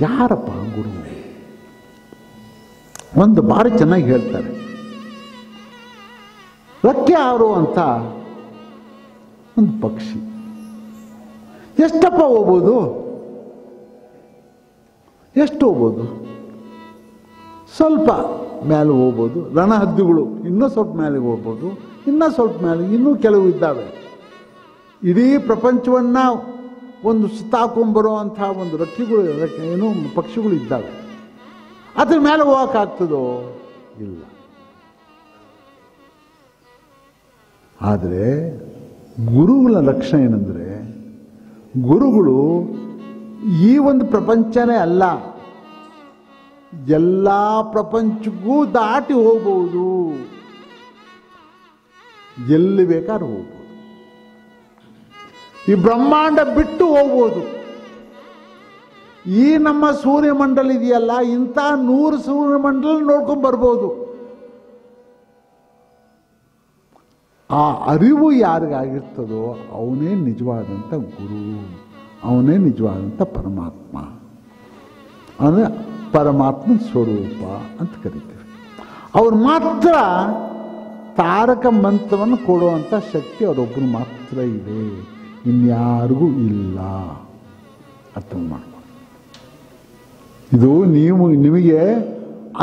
ಯಾರಪ್ಪ ಗುರು? ಒಂದು ಬಾರಿ ಚೆನ್ನಾಗಿ ಹೇಳ್ತಾರೆ. ರೆಕ್ಕೆ ಹಾರುವಂತ ಒಂದು ಪಕ್ಷಿ ಎಷ್ಟಪ್ಪ ಹೋಗ್ಬೋದು? ಎಷ್ಟು ಹೋಗ್ಬೋದು? ಸ್ವಲ್ಪ ಮೇಲೆ ಹೋಗ್ಬೋದು. ರಣಹದ್ದುಗಳು ಇನ್ನೂ ಸ್ವಲ್ಪ ಮೇಲೆ ಹೋಗ್ಬೋದು, ಇನ್ನೂ ಸ್ವಲ್ಪ ಮೇಲೆ, ಇನ್ನೂ ಕೆಲವು ಇದ್ದಾವೆ. ಇಡೀ ಪ್ರಪಂಚವನ್ನು ಒಂದು ಸುತ್ತಾಕೊಂಬರೋ ಅಂಥ ಒಂದು ರೆಕ್ಕೆಗಳು, ಏನೋ ಪಕ್ಷಿಗಳು ಇದ್ದಾವೆ. ಅದ್ರ ಮೇಲೆ ಹೋಗೋಕ್ಕಾಗ್ತದೋ? ಇಲ್ಲ. ಆದರೆ ಗುರುಗಳ ಲಕ್ಷಣ ಏನಂದರೆ, ಗುರುಗಳು ಈ ಒಂದು ಪ್ರಪಂಚನೇ ಅಲ್ಲ, ಎಲ್ಲ ಪ್ರಪಂಚಕ್ಕೂ ದಾಟಿ ಹೋಗ್ಬೋದು, ಎಲ್ಲಿ ಬೇಕಾದ್ರೂ ಹೋಗ್ಬೋದು. ಈ ಬ್ರಹ್ಮಾಂಡ ಬಿಟ್ಟು ಹೋಗ್ಬೋದು. ಈ ನಮ್ಮ ಸೂರ್ಯಮಂಡಲ ಇದೆಯಲ್ಲ, ಇಂಥ 100 ಸೂರ್ಯಮಂಡಲ ನೋಡ್ಕೊಂಡು ಬರ್ಬೋದು. ಆ ಅರಿವು ಯಾರಿಗಾಗಿರ್ತದೋ ಅವನೇ ನಿಜವಾದಂಥ ಗುರು, ಅವನೇ ನಿಜವಾದಂಥ ಪರಮಾತ್ಮ. ಅಂದರೆ ಪರಮಾತ್ಮ ಸ್ವರೂಪ ಅಂತ ಕರಿತೀವಿ. ಅವ್ರು ಮಾತ್ರ ತಾರಕ ಮಂತ್ರವನ್ನು ಕೊಡುವಂಥ ಶಕ್ತಿ ಅವರೊಬ್ಬರು ಮಾತ್ರ ಇದೆ, ಇನ್ಯಾರಿಗೂ ಇಲ್ಲ. ಅರ್ಥ ಮಾಡ್ಕೊಂಡು ಇದು ನಿಮಗೆ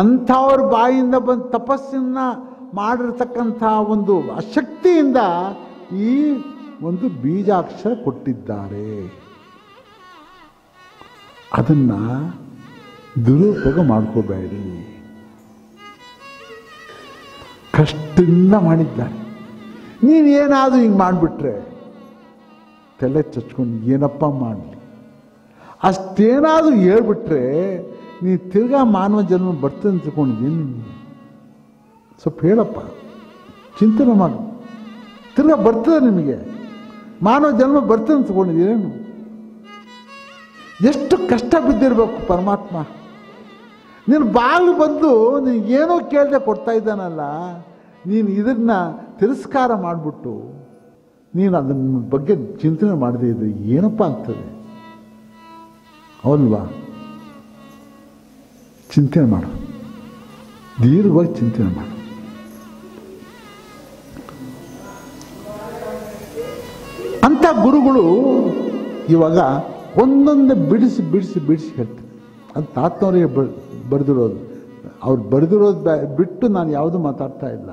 ಅಂಥವ್ರ ಬಾಯಿಂದ ಬಂದು ತಪಸ್ಸನ್ನ ಮಾಡಿರ್ತಕ್ಕಂಥ ಒಂದು ಶಕ್ತಿಯಿಂದ ಈ ಒಂದು ಬೀಜಾಕ್ಷರ ಕೊಟ್ಟಿದ್ದಾರೆ. ಅದನ್ನ ದುರುಪಯೋಗ ಮಾಡ್ಕೋಬೇಡಿ. ಕಷ್ಟದಿಂದ ಮಾಡಿದ್ದಾರೆ. ನೀನೇನಾದರೂ ಹಿಂಗೆ ಮಾಡಿಬಿಟ್ರೆ ತಲೆ ಚಚ್ಕೊಂಡು ಏನಪ್ಪ ಮಾಡಲಿ, ಅಷ್ಟೇನಾದರೂ ಹೇಳ್ಬಿಟ್ರೆ ನೀ ತಿರ್ಗಾ ಮಾನವ ಜನ್ಮ ಬರ್ತದೆ ಅಂತ ತಿಳ್ಕೊಂಡಿದ್ದೀನಿ. ನಿಮಗೆ ಸ್ವಲ್ಪ ಹೇಳಪ್ಪ, ಚಿಂತನೆ ಮಾಡು. ತಿರ್ಗಾ ಬರ್ತದೆ ನಿಮಗೆ, ಮಾನವ ಜನ್ಮ ಬರ್ತದೆ ಅಂತ ತಿಳ್ಕೊಂಡಿದ್ದೀರೇನು? ಎಷ್ಟು ಕಷ್ಟ ಬಿದ್ದಿರಬೇಕು ಪರಮಾತ್ಮ. ನೀನು ಬಾಗಿಲು ಬಂದು ನೀನು ಏನೋ ಕೇಳದೆ ಕೊಡ್ತಾ ಇದ್ದಾನಲ್ಲ, ನೀನು ಇದನ್ನ ತಿರಸ್ಕಾರ ಮಾಡಿಬಿಟ್ಟು ನೀನು ಅದನ್ನ ಬಗ್ಗೆ ಚಿಂತನೆ ಮಾಡದೇ ಇದ್ರೆ ಏನಪ್ಪ ಆಗ್ತದೆ? ಹೌದಲ್ವಾ? ಚಿಂತನೆ ಮಾಡು, ದೀರ್ಘವಾಗಿ ಚಿಂತನೆ ಮಾಡು. ಅಂಥ ಗುರುಗಳು ಇವಾಗ ಒಂದೊಂದೇ ಬಿಡಿಸಿ ಬಿಡಿಸಿ ಬಿಡಿಸಿ ಹೇಳ್ತಾರೆ. ಅದು ತಾತನವರಿಗೆ ಬರೆದಿರೋದು. ಅವ್ರು ಬರೆದಿರೋದು ಬಿಟ್ಟು ನಾನು ಯಾವುದೂ ಮಾತಾಡ್ತಾ ಇಲ್ಲ.